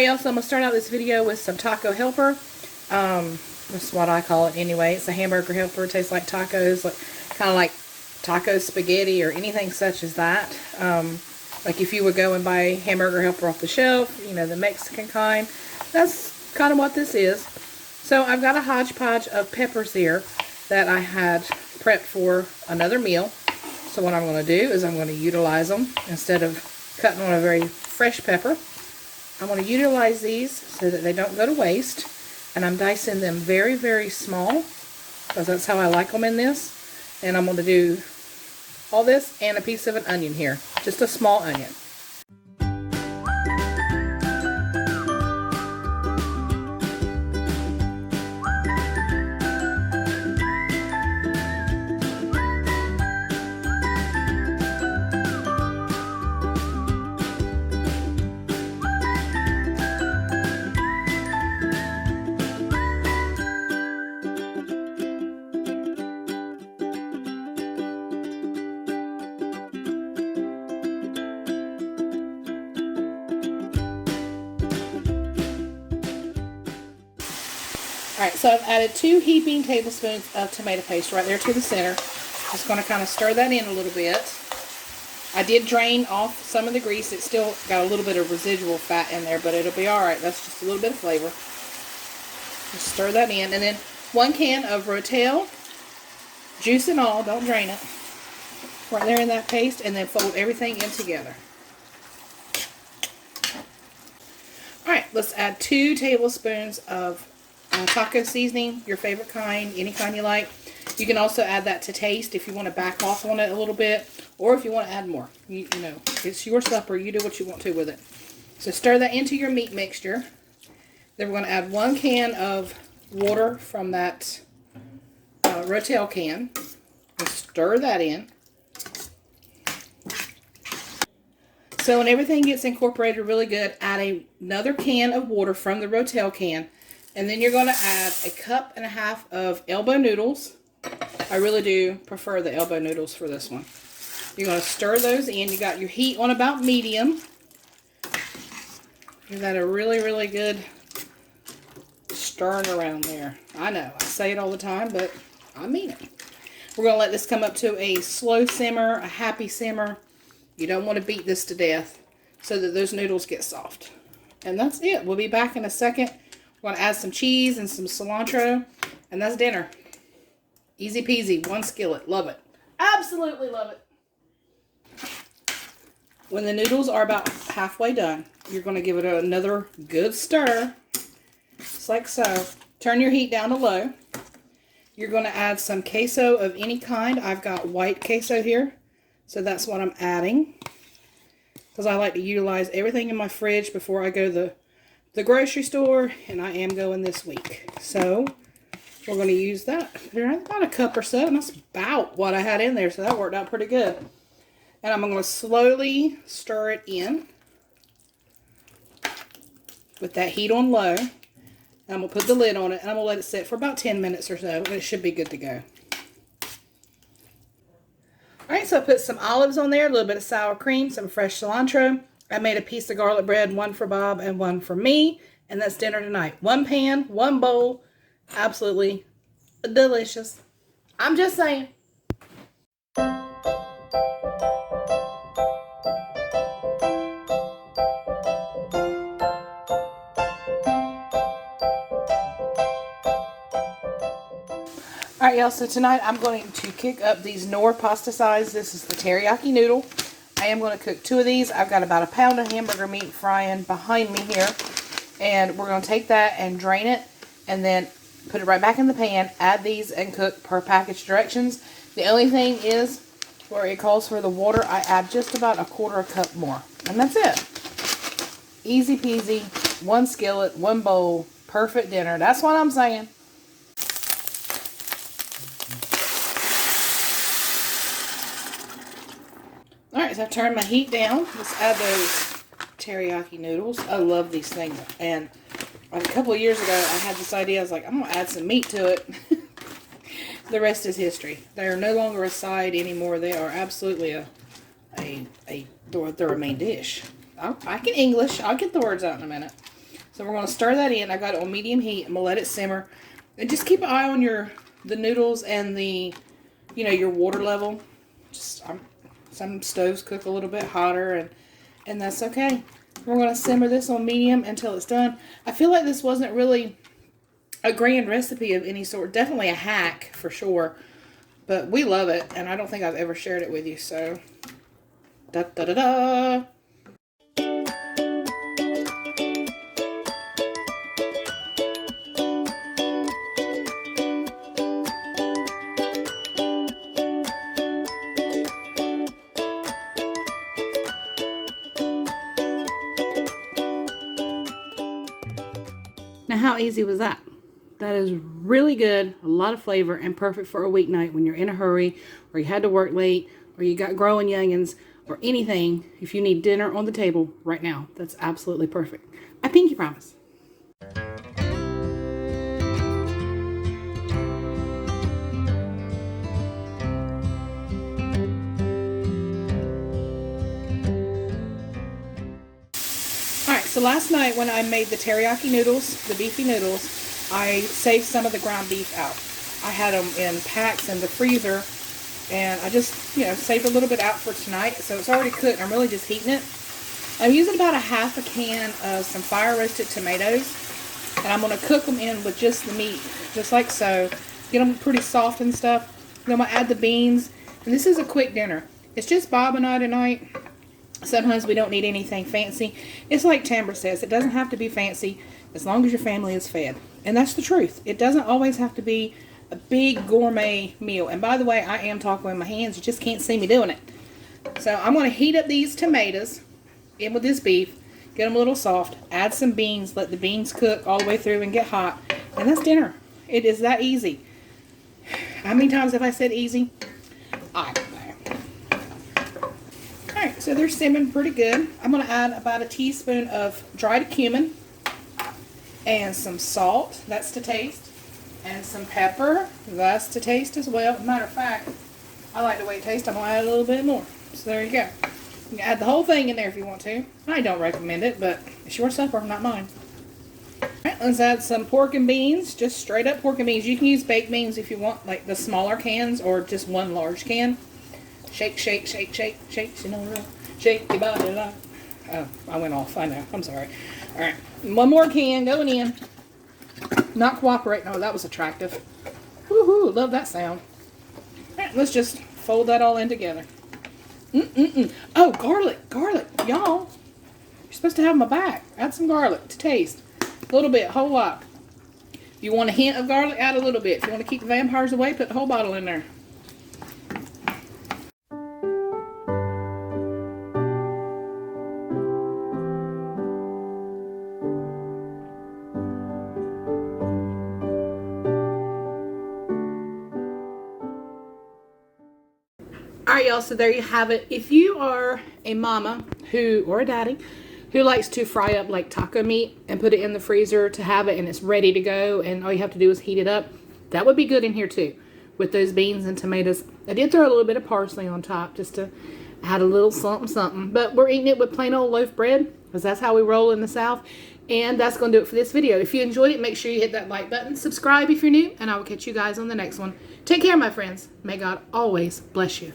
y'all, so I'm going to start out this video with some taco helper. That's what I call it anyway. It's a hamburger helper. It tastes like tacos, kind of like taco spaghetti or anything such as that. Like if you would go and buy a hamburger helper off the shelf, you know, the Mexican kind. That's kind of what this is. So I've got a hodgepodge of peppers here that I had prepped for another meal. So what I'm going to do is I'm going to utilize them instead of cutting on a very fresh pepper. I'm going to utilize these so that they don't go to waste. And I'm dicing them very, very small because that's how I like them in this. And I'm going to do all this and a piece of an onion here. Just a small onion. Alright, so I've added 2 heaping tablespoons of tomato paste right there to the center. Just going to kind of stir that in a little bit. I did drain off some of the grease. It's still got a little bit of residual fat in there, but it'll be alright. That's just a little bit of flavor. Just stir that in. And then 1 can of rotel, juice and all, don't drain it. Right there in that paste, and then fold everything in together. Alright, let's add 2 tablespoons of taco seasoning, your favorite kind, any kind you like. You can also add that to taste if you want to back off on it a little bit, or if you want to add more. You know, it's your supper. You do what you want to with it. So stir that into your meat mixture. Then we're going to add 1 can of water from that rotel can. And stir that in. So when everything gets incorporated really good, add another can of water from the rotel can. And then you're going to add 1.5 cups of elbow noodles. I really do prefer the elbow noodles for this one. You're going to stir those in. You got your heat on about medium. Give that a really, really good stirring around there. I know, I say it all the time, but I mean it. We're going to let this come up to a slow simmer, a happy simmer. You don't want to beat this to death so that those noodles get soft. And that's it. We'll be back in a second. We're going to add some cheese and some cilantro, and that's dinner. Easy peasy, 1 skillet. Love it. Absolutely love it. When the noodles are about halfway done, you're going to give it another good stir, just like so. Turn your heat down to low. You're going to add some queso of any kind. I've got white queso here, so that's what I'm adding, because I like to utilize everything in my fridge before I go to the grocery store, and I am going this week. So we're going to use that. About a cup or so, and that's about what I had in there, so that worked out pretty good. And I'm going to slowly stir it in with that heat on low. And I'm going to put the lid on it, and I'm going to let it sit for about 10 minutes or so, and it should be good to go. Alright, so I put some olives on there, a little bit of sour cream, some fresh cilantro. I made a piece of garlic bread, 1 for Bob and 1 for me. And that's dinner tonight. 1 pan, 1 bowl. Absolutely delicious. I'm just saying. Alright, y'all, so tonight I'm going to cook up these KNORR pasta size. This is the teriyaki noodle. I am going to cook 2 of these. I've got about 1 pound of hamburger meat frying behind me here. And we're going to take that and drain it. And then put it right back in the pan. Add these and cook per package directions. The only thing is, where it calls for the water, I add just about 1/4 cup more. And that's it. Easy peasy. 1 skillet, 1 bowl. Perfect dinner. That's what I'm saying. Alright, so I've turned my heat down. Let's add those teriyaki noodles. I love these things. And a couple of years ago, I had this idea. I was like, I'm going to add some meat to it. The rest is history. They are no longer a side anymore. They are absolutely they're a main dish. I can English. I'll get the words out in a minute. So we're going to stir that in. I got it on medium heat. I'm going to let it simmer. And just keep an eye on the noodles and the, your water level. Some stoves cook a little bit hotter, and that's okay. We're going to simmer this on medium until it's done. I feel like this wasn't really a grand recipe of any sort. Definitely a hack for sure. But we love it, and I don't think I've ever shared it with you, so da-da-da-da. Now, how easy was that? That is really good, a lot of flavor, and perfect for a weeknight when you're in a hurry, or you had to work late, or you got growing youngins, or anything. If you need dinner on the table right now, that's absolutely perfect. I pinky promise. So last night when I made the teriyaki noodles, the beefy noodles, I saved some of the ground beef out. I had them in packs in the freezer, and I just, saved a little bit out for tonight. So it's already cooked. I'm really just heating it. I'm using about a half a can of some fire roasted tomatoes, and I'm going to cook them in with just the meat, just like so. Get them pretty soft and stuff. Then I'm going to add the beans, and this is a quick dinner. It's just Bob and I tonight. Sometimes we don't need anything fancy. It's like Tamara says, it doesn't have to be fancy as long as your family is fed. And that's the truth. It doesn't always have to be a big gourmet meal. And by the way, I am talking with my hands. You just can't see me doing it. So I'm going to heat up these tomatoes in with this beef. Get them a little soft. Add some beans. Let the beans cook all the way through and get hot. And that's dinner. It is that easy. How many times have I said easy? Alright, so they're simmering pretty good. I'm going to add about a teaspoon of dried cumin and some salt, that's to taste, and some pepper, that's to taste as well. Matter of fact, I like the way it tastes. I'm going to add a little bit more. So there you go. You can add the whole thing in there if you want to. I don't recommend it, but it's your supper, not mine. Alright, let's add some pork and beans, just straight up pork and beans. You can use baked beans if you want, like the smaller cans, or just one large can. Shake, shake, shake, shake, shake, shake your body like. Oh, I went off. I know. I'm sorry. All right. One more can going in. Not cooperating. Oh, that was attractive. Woohoo. Love that sound. All right. Let's just fold that all in together. Oh, garlic. Garlic. Y'all. You're supposed to have my back. Add some garlic to taste. A little bit. Whole lot. If you want a hint of garlic, add a little bit. If you want to keep the vampires away, put the whole bottle in there. Alright, y'all, so there you have it. If you are a mama or a daddy who likes to fry up like taco meat and put it in the freezer to have it and it's ready to go and all you have to do is heat it up, that would be good in here too with those beans and tomatoes. I did throw a little bit of parsley on top just to add a little something something, but we're eating it with plain old loaf bread because that's how we roll in the South. And that's going to do it for this video. If you enjoyed it, make sure you hit that like button, subscribe if you're new, and I will catch you guys on the next one. Take care, my friends. May God always bless you.